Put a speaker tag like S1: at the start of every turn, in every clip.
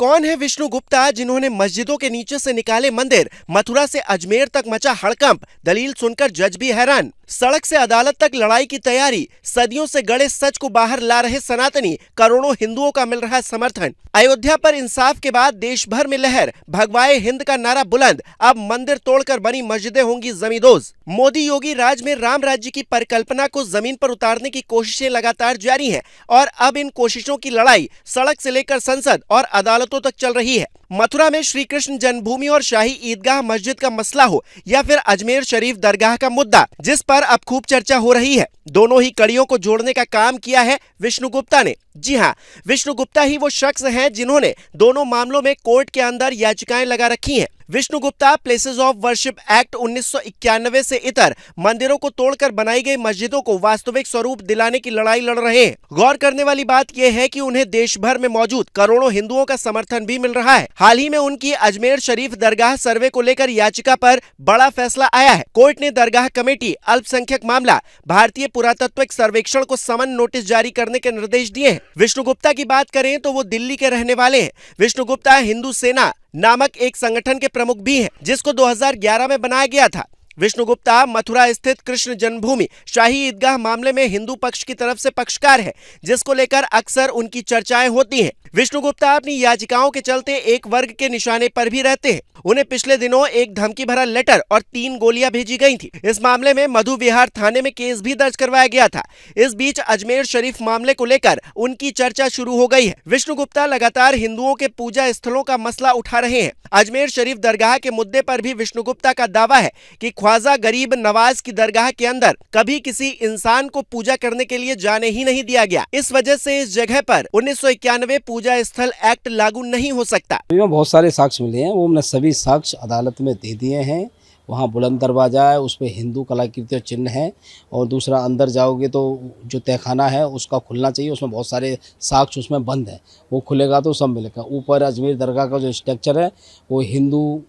S1: कौन है विष्णु गुप्ता, जिन्होंने मस्जिदों के नीचे से निकाले मंदिर, मथुरा से अजमेर तक मचा हड़कंप, दलील सुनकर जज भी हैरान। सड़क से अदालत तक लड़ाई की तैयारी, सदियों से गड़े सच को बाहर ला रहे सनातनी, करोड़ों हिंदुओं का मिल रहा समर्थन। अयोध्या पर इंसाफ के बाद देश भर में लहर, भगवाए हिंद का नारा बुलंद, अब मंदिर तोड़कर बनी मस्जिदें होंगी जमींदोज। मोदी योगी राज में राम राज्य की परिकल्पना को जमीन पर उतारने की कोशिशें लगातार जारी हैं और अब इन कोशिशों की लड़ाई सड़क से लेकर संसद और अदालतों तक चल रही है। मथुरा में श्री कृष्ण जन्मभूमि और शाही ईदगाह मस्जिद का मसला हो या फिर अजमेर शरीफ दरगाह का मुद्दा, जिस पर अब खूब चर्चा हो रही है, दोनों ही कड़ियों को जोड़ने का काम किया है विष्णु गुप्ता ने। जी हां, विष्णु गुप्ता ही वो शख्स हैं जिन्होंने दोनों मामलों में कोर्ट के अंदर याचिकाएं लगा रखी हैं। Vishnu Gupta places of worship act 1991 से इतर मंदिरों को तोड़कर बनाई गई मस्जिदों को वास्तविक स्वरूप दिलाने की लड़ाई लड़ रहे हैं। गौर करने वाली बात यह है कि उन्हें देश भर में मौजूद करोड़ों हिंदुओं का समर्थन भी मिल रहा है। हाल ही में उनकी अजमेर शरीफ दरगाह सर्वे को लेकर याचिका पर बड़ा फैसला आया है। कोर्ट ने दरगाह कमेटी, अल्पसंख्यक मामला, भारतीय पुरातत्विक सर्वेक्षण को समन नोटिस जारी करने के निर्देश दिए हैं। विष्णु गुप्ता की बात करें तो वो दिल्ली के रहने वाले हैं। विष्णु गुप्ता हिंदू सेना नामक एक संगठन के प्रमुख भी हैं, जिसको 2011 में बनाया गया था। विष्णु गुप्ता मथुरा स्थित कृष्ण जन्मभूमि शाही ईदगाह मामले में हिंदू पक्ष की तरफ से पक्षकार है, जिसको लेकर अक्सर उनकी चर्चाएं होती हैं। विष्णु गुप्ता अपनी याचिकाओं के चलते एक वर्ग के निशाने पर भी रहते हैं। उन्हें पिछले दिनों एक धमकी भरा लेटर और 3 गोलियां भेजी गई थी। इस मामले में मधु विहार थाने में केस भी दर्ज करवाया गया था। इस बीच अजमेर शरीफ मामले को लेकर उनकी चर्चा शुरू हो गई है। विष्णु गुप्ता लगातार हिंदुओं के पूजा स्थलों का मसला उठा रहे हैं। अजमेर शरीफ दरगाह के मुद्दे पर भी विष्णु गुप्ता का दावा है कि ख्वाजा गरीब नवाज की दरगाह के अंदर कभी किसी इंसान को पूजा करने के लिए जाने ही नहीं दिया गया। इस वजह से इस जगह पर 1991 पूजा स्थल एक्ट लागू नहीं हो सकता।
S2: बहुत सारे साक्ष्य मिले हैं, वो हमने सभी साक्ष्य अदालत में दे दिए हैं। वहाँ बुलंद दरवाजा है, उस पर हिंदू कलाकृति चिन्ह है, और दूसरा अंदर जाओगे तो जो तहखाना है उसका खुलना चाहिए, उसमें बहुत सारे साक्ष्य उसमें बंद है, वो खुलेगा तो सब मिलेगा। ऊपर अजमेर दरगाह का जो स्ट्रक्चर है वो हिंदू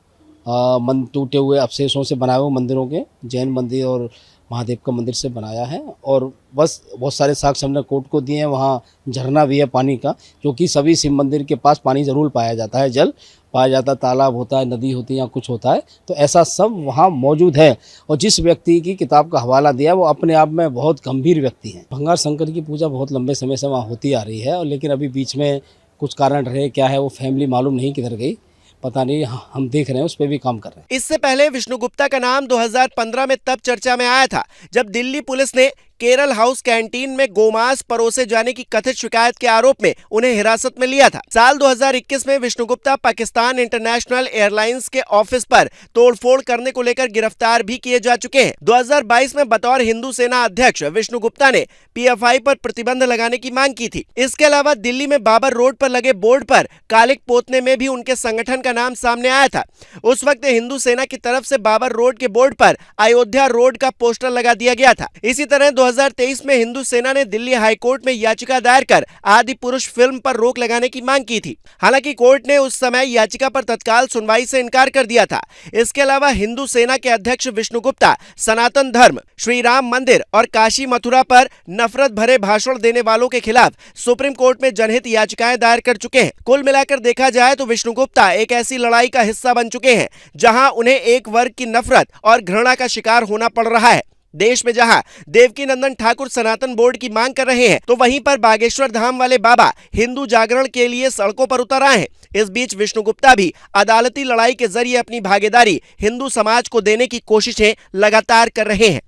S2: टूटे हुए अवशेषों से बनाए हुए मंदिरों के, जैन मंदिर और महादेव का मंदिर से बनाया है। और बस बहुत सारे साक्ष्य हमने कोर्ट को दिए हैं। वहाँ झरना भी है पानी का, क्योंकि सभी शिव मंदिर के पास पानी ज़रूर पाया जाता है, जल पाया जाता है, तालाब होता है, नदी होती है या कुछ होता है, तो ऐसा सब वहाँ मौजूद है। और जिस व्यक्ति की किताब का हवाला दिया वो अपने आप में बहुत गंभीर व्यक्ति हैं। भंगार शंकर की पूजा बहुत लंबे समय से वहाँ होती आ रही है, और लेकिन अभी बीच में कुछ कारण रहे, क्या है वो फैमिली मालूम नहीं किधर गई, पता नहीं, हम देख रहे हैं, उस पर भी काम कर रहे हैं।
S1: इससे पहले विष्णु गुप्ता का नाम 2015 में तब चर्चा में आया था जब दिल्ली पुलिस ने केरल हाउस कैंटीन में गोमांस परोसे जाने की कथित शिकायत के आरोप में उन्हें हिरासत में लिया था। साल 2021 में विष्णु गुप्ता पाकिस्तान इंटरनेशनल एयरलाइंस के ऑफिस पर तोड़फोड़ करने को लेकर गिरफ्तार भी किए जा चुके हैं। 2022 में बतौर हिंदू सेना अध्यक्ष विष्णु गुप्ता ने पीएफआई पर प्रतिबंध लगाने की मांग की थी। इसके अलावा दिल्ली में बाबर रोड पर लगे बोर्ड पर कालिक पोतने में भी उनके संगठन का नाम सामने आया था। उस वक्त हिंदू सेना की तरफ से बाबर रोड के बोर्ड पर अयोध्या रोड का पोस्टर लगा दिया गया था। इसी तरह 2023 में हिंदू सेना ने दिल्ली हाईकोर्ट में याचिका दायर कर आदि पुरुष फिल्म पर रोक लगाने की मांग की थी। हालांकि कोर्ट ने उस समय याचिका पर तत्काल सुनवाई से इनकार कर दिया था। इसके अलावा हिंदू सेना के अध्यक्ष विष्णु गुप्ता सनातन धर्म, श्री राम मंदिर और काशी मथुरा पर नफरत भरे भाषण देने वालों के खिलाफ सुप्रीम कोर्ट में जनहित याचिकाएं दायर कर चुके हैं। कुल मिलाकर देखा जाए तो विष्णु गुप्ता एक ऐसी लड़ाई का हिस्सा बन चुके हैं जहां उन्हें एक वर्ग की नफरत और घृणा का शिकार होना पड़ रहा है। देश में जहां देवकी नंदन ठाकुर सनातन बोर्ड की मांग कर रहे हैं, तो वहीं पर बागेश्वर धाम वाले बाबा हिंदू जागरण के लिए सड़कों पर उतर आए हैं। इस बीच विष्णु गुप्ता भी अदालती लड़ाई के जरिए अपनी भागीदारी हिंदू समाज को देने की कोशिशें लगातार कर रहे हैं।